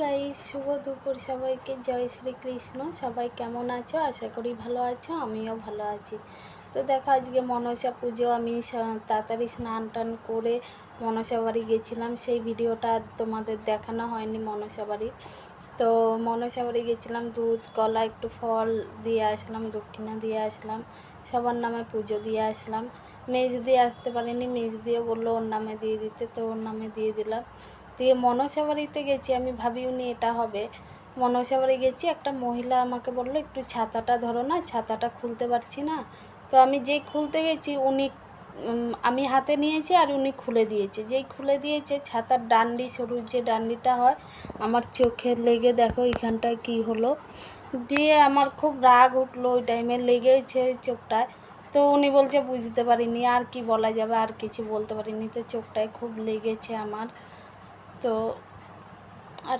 Guys, শুভ দুপুর সবাইকে। জয় শ্রীকৃষ্ণ। সবাই কেমন আছো? আশা করি ভালো আছো, আমিও ভালো আছি। তো দেখো, আজকে মনসা পুজো। আমি তাড়াতাড়ি স্নান টান করে মনসা বাড়ি গেছিলাম। সেই ভিডিওটা তোমাদের দেখানো হয়নি মনসা বাড়ির। তো মনসা বাড়ি গেছিলাম, দুধ কলা একটু ফল দিয়ে আসলাম, দক্ষিণা দিয়ে আসলাম, সবার নামে পুজো দিয়ে আসলাম। মেজ দিয়ে আসতে পারিনি, মেজ দিয়ে বললো ওর নামে দিয়ে দিতে, তো ওর নামে দিয়ে দিলাম। দিয়ে মনসা বাড়িতে গেছি, আমি ভাবিওনি এটা হবে। মনসা বাড়ি গেছি, একটা মহিলা আমাকে বললো একটু ছাতাটা ধরো না, ছাতাটা খুলতে পারছি না। তো আমি যেই খুলতে গেছি উনি আমি হাতে নিয়েছি আর উনি খুলে দিয়েছে। যেই খুলে দিয়েছে, ছাতার ডান্ডি, সরুর যে ডান্ডিটা হয়, আমার চোখে লেগে দেখো এখানটায় কি হলো। দিয়ে আমার খুব রাগ উঠলো, ওই টাইমে লেগেছে চোখটায়। তো উনি বলছে বুঝতে পারিনি, আর কি বলা যাবে, আর কিছু বলতে পারিনি। তো চোখটায় খুব লেগেছে আমার। তো আর